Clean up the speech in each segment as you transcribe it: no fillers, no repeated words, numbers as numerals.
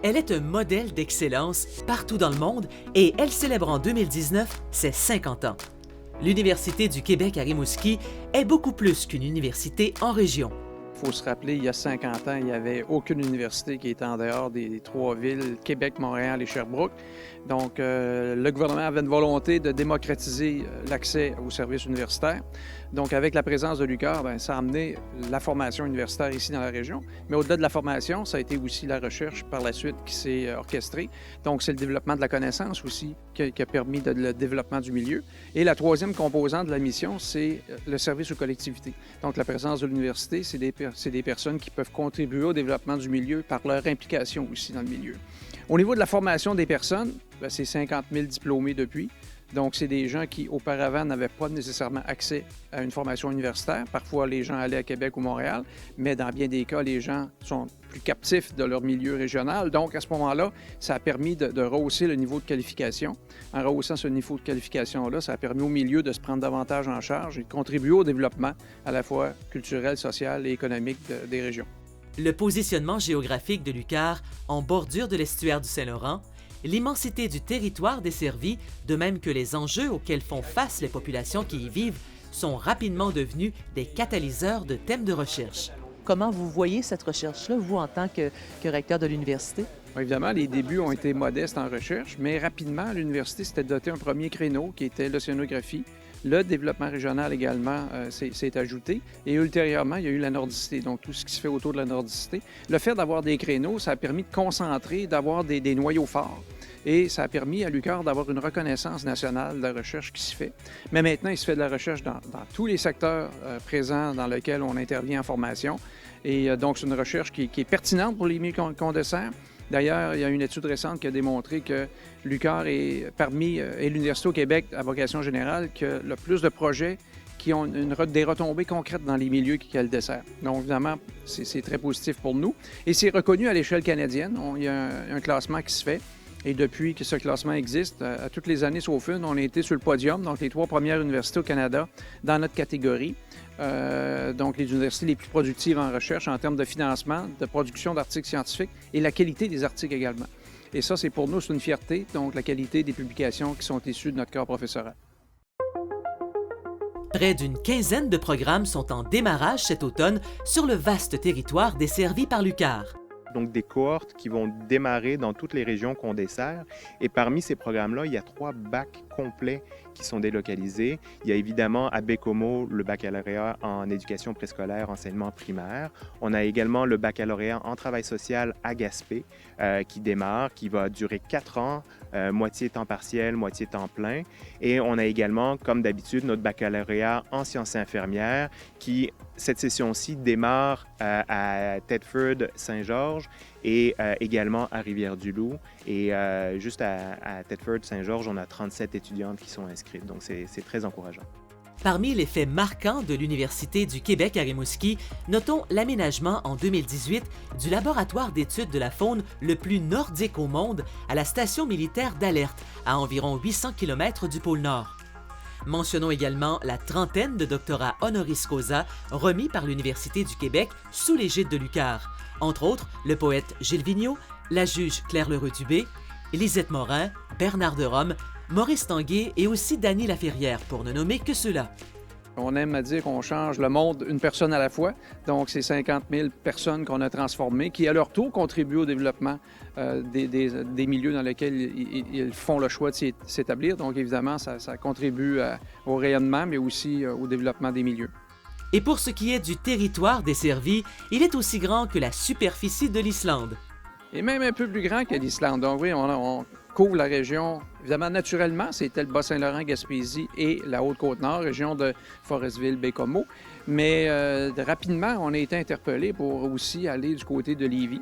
Elle est un modèle d'excellence partout dans le monde et elle célèbre en 2019 ses 50 ans. L'Université du Québec à Rimouski est beaucoup plus qu'une université en région. Il faut se rappeler, il y a 50 ans, il n'y avait aucune université qui était en dehors des trois villes, Québec, Montréal et Sherbrooke. Donc, le gouvernement avait une volonté de démocratiser l'accès aux services universitaires. Donc, avec la présence de l'UQAR, ça a amené la formation universitaire ici dans la région. Mais au-delà de la formation, ça a été aussi la recherche par la suite qui s'est orchestrée. Donc, c'est le développement de la connaissance aussi qui a permis le développement du milieu. Et la troisième composante de la mission, c'est le service aux collectivités. Donc, la présence de l'université, c'est des personnes qui peuvent contribuer au développement du milieu par leur implication aussi dans le milieu. Au niveau de la formation des personnes, c'est 50 000 diplômés depuis. Donc, c'est des gens qui, auparavant, n'avaient pas nécessairement accès à une formation universitaire. Parfois, les gens allaient à Québec ou Montréal, mais dans bien des cas, les gens sont plus captifs de leur milieu régional. Donc, à ce moment-là, ça a permis de rehausser le niveau de qualification. En rehaussant ce niveau de qualification-là, ça a permis au milieu de se prendre davantage en charge et de contribuer au développement à la fois culturel, social et économique des régions. Le positionnement géographique de l'UQAR en bordure de l'estuaire du Saint-Laurent, l'immensité du territoire desservi, de même que les enjeux auxquels font face les populations qui y vivent, sont rapidement devenus des catalyseurs de thèmes de recherche. Comment vous voyez cette recherche-là, vous, en tant que recteur de l'université? Évidemment, les débuts ont été modestes en recherche, mais rapidement, l'université s'était doté un premier créneau qui était l'océanographie. Le développement régional également s'est ajouté. Et ultérieurement, il y a eu la nordicité, donc tout ce qui se fait autour de la nordicité. Le fait d'avoir des créneaux, ça a permis de concentrer, d'avoir des noyaux forts. Et ça a permis à l'UQAR d'avoir une reconnaissance nationale de la recherche qui se fait. Mais maintenant, il se fait de la recherche dans tous les secteurs présents dans lesquels on intervient en formation. Et donc, c'est une recherche qui est pertinente pour les milieux qu'on dessert. D'ailleurs, il y a une étude récente qui a démontré que l'UQAR est et l'Université au Québec à vocation générale que le plus de projets qui ont des retombées concrètes dans les milieux qu'elle dessert. Donc, évidemment, c'est très positif pour nous. Et c'est reconnu à l'échelle canadienne. Il y a un classement qui se fait. Et depuis que ce classement existe, à toutes les années sauf une, on a été sur le podium, donc les 3 premières universités au Canada dans notre catégorie. Donc les universités les plus productives en recherche en termes de financement, de production d'articles scientifiques et la qualité des articles également. Et ça, c'est pour nous, c'est une fierté, donc la qualité des publications qui sont issues de notre corps professoral. Près d'une quinzaine de programmes sont en démarrage cet automne sur le vaste territoire desservi par l'UQAR. Donc des cohortes qui vont démarrer dans toutes les régions qu'on dessert. Et parmi ces programmes-là, il y a 3 bacs complets qui sont délocalisés. Il y a évidemment à Baie-Comeau le baccalauréat en éducation préscolaire, enseignement primaire. On a également le baccalauréat en travail social à Gaspé qui démarre, qui va durer 4 ans, moitié temps partiel, moitié temps plein. Et on a également, comme d'habitude, notre baccalauréat en sciences infirmières qui, cette session-ci, démarre à Thetford-Saint-Georges et également à Rivière-du-Loup. Et juste à Thetford-Saint-Georges, on a 37 étudiantes qui sont inscrites. Donc, c'est très encourageant. Parmi les faits marquants de l'Université du Québec à Rimouski, notons l'aménagement en 2018 du laboratoire d'études de la faune le plus nordique au monde à la station militaire d'Alerte, à environ 800 km du pôle Nord. Mentionnons également la trentaine de doctorats honoris causa remis par l'Université du Québec sous l'égide de l'UQAR. Entre autres, le poète Gilles Vigneault, la juge Claire Leroux-Dubé, Lisette Morin, Bernard de Rome, Maurice Tanguay et aussi Dany Laferrière, pour ne nommer que ceux-là. On aime à dire qu'on change le monde une personne à la fois. Donc, c'est 50 000 personnes qu'on a transformées qui, à leur tour, contribuent au développement des milieux dans lesquels ils font le choix de s'établir. Donc, évidemment, ça contribue au rayonnement, mais aussi au développement des milieux. Et pour ce qui est du territoire desservi, il est aussi grand que la superficie de l'Islande. Et même un peu plus grand que l'Islande. Donc, oui, on couvre la région. Évidemment, naturellement, c'était le Bas-Saint-Laurent, Gaspésie et la Haute-Côte-Nord, région de Forestville, Baie-Comeau. Mais rapidement, on a été interpellés pour aussi aller du côté de Lévis.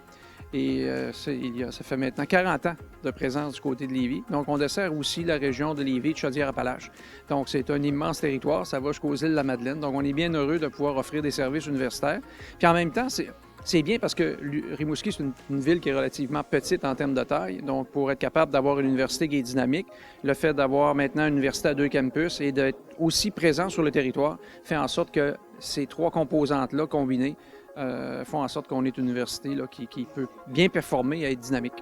Et ça fait maintenant 40 ans de présence du côté de Lévis. Donc, on dessert aussi la région de Lévis, de Chaudière-Appalaches. Donc, c'est un immense territoire. Ça va jusqu'aux îles de la Madeleine. Donc, on est bien heureux de pouvoir offrir des services universitaires. Puis en même temps, c'est bien parce que Rimouski, c'est une ville qui est relativement petite en termes de taille. Donc, pour être capable d'avoir une université qui est dynamique, le fait d'avoir maintenant une université à 2 campus et d'être aussi présent sur le territoire fait en sorte que ces 3 composantes-là combinées font en sorte qu'on est une université là, qui peut bien performer et être dynamique.